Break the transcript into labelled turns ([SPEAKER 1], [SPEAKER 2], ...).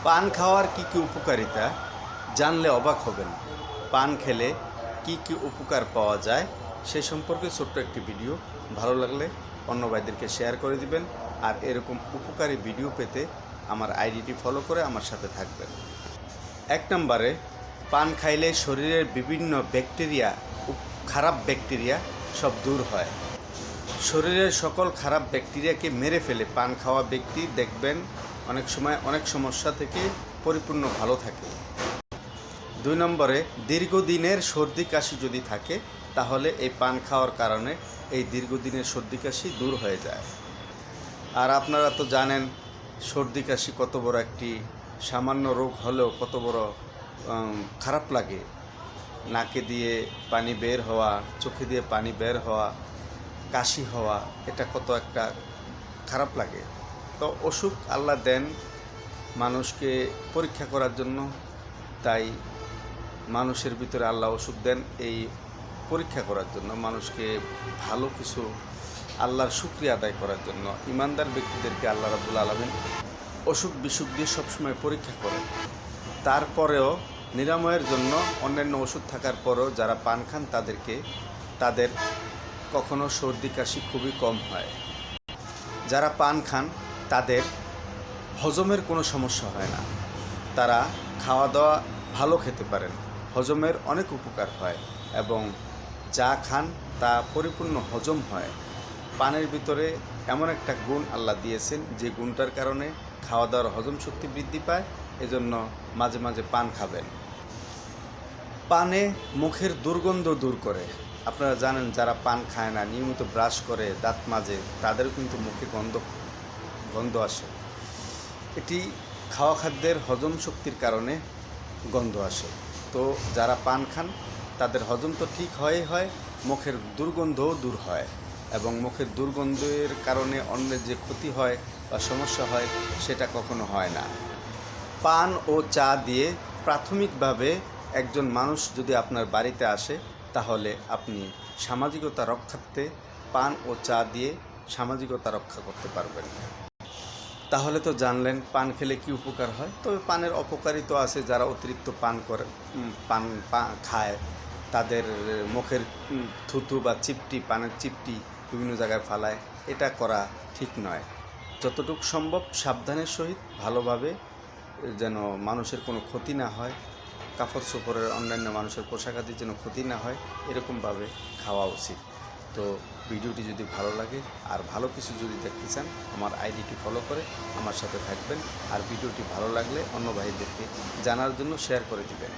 [SPEAKER 1] পান খাওয়ার কী কী উপকারিতা জানলে অবাক হবেন। পান খেলে কী কী উপকার পাওয়া যায় সে সম্পর্কে ছোট্ট একটি ভিডিও। ভালো লাগলে অন্য ভাইদেরকে শেয়ার করে দিবেন। আর এরকম উপকারী ভিডিও পেতে আমার আইডিটি ফলো করে আমার সাথে থাকবেন। 1 নম্বরে, পান খাইলে শরীরের বিভিন্ন ব্যাকটেরিয়া, খারাপ ব্যাকটেরিয়া সব দূর হয়। শরীরের সকল খারাপ ব্যাকটেরিয়াকে মেরে ফেলে পান খাওয়া ব্যক্তি দেখবেন অনেক সময় অনেক সমস্যা থেকে পরিপূর্ণ ভালো থাকে। 2 নম্বরে, দীর্ঘদিনের সর্দি কাশি যদি থাকে তাহলে এই পান খাওয়ার কারণে এই দীর্ঘদিনের সর্দি কাশি দূর হয়ে যায়। আর আপনারা তো জানেন সর্দি কাশি কত বড় একটি সামান্য রোগ হলেও কত বড় খারাপ লাগে। নাকে দিয়ে পানি বের হওয়া, চোখে দিয়ে পানি বের হওয়া, কাশি হওয়া, এটা কত একটা খারাপ লাগে। তো অসুখ আল্লাহ দেন মানুষকে পরীক্ষা করার জন্য, তাই মানুষের ভিতরে আল্লাহ অসুখ দেন এই পরীক্ষা করার জন্য, মানুষকে ভালো কিছু আল্লাহর শুকরিয়া আদায় করার জন্য। ইমানদার ব্যক্তিদেরকে আল্লাহ রাব্বুল আলামিন অসুখ বিসুখ দিয়ে সবসময় পরীক্ষা করেন। তারপরেও নিরাময়ের জন্য অন্যান্য ওষুধ থাকার পরেও যারা পান খান তাদের কখনো সর্দি কাশি খুবই কম হয়। যারা পান খান তাদের হজমের কোনো সমস্যা হয় না। তারা খাওয়া দাওয়া ভালো খেতে পারেন, হজমের অনেক উপকার হয় এবং যা খান তা পরিপূর্ণ হজম হয়। পানের ভিতরে এমন একটা গুণ আল্লাহ দিয়েছেন যে গুণটার কারণে খাওয়া দাওয়ার হজম শক্তি বৃদ্ধি পায়। এজন্য মাঝে মাঝে পান খাবেন। পানে মুখের দুর্গন্ধ দূর করে। আপনারা জানেন যারা পান খায় না, নিয়মিত ব্রাশ করে, দাঁত মাজে, তাদেরও কিন্তু মুখে গন্ধ আসে। এটি খাওয়া খাদ্যের হজম শক্তির কারণে গন্ধ আসে। তো যারা পান খান তাদের হজম তো ঠিক হয়, মুখের দুর্গন্ধও দূর হয় এবং মুখের দুর্গন্ধের কারণে অন্যের যে ক্ষতি হয় বা সমস্যা হয় সেটা কখনো হয় না। পান ও চা দিয়ে প্রাথমিকভাবে একজন মানুষ যদি আপনার বাড়িতে আসে তাহলে আপনি সামাজিকতা রক্ষার্থে পান ও চা দিয়ে সামাজিকতা রক্ষা করতে পারবেন। তাহলে তো জানলেন পান খেলে কি উপকার হয়। তবে পানের অপকারিতা আছে। যারা অতিরিক্ত পান খায় তাদের মুখের থুতু বা চিপটি, পানের চিপটি বিভিন্ন জায়গায় ফালায়, এটা করা ঠিক নয়। যতটুকু সম্ভব সাবধানের সহিত ভালোভাবে, যেন মানুষের কোনো ক্ষতি না হয়, কাপড় চোপড়ের অন্যান্য মানুষের পোশাকাদির যেন ক্ষতি না হয়, এরকমভাবে খাওয়া উচিত। তো ভিডিওটি যদি ভালো লাগে আর ভালো কিছু যদি দেখতে চান আমার আইডিটি ফলো করে আমার সাথে থাকবেন। আর ভিডিওটি ভালো লাগলে অন্য ভাইদেরকে জানার জন্য শেয়ার করে দিবেন।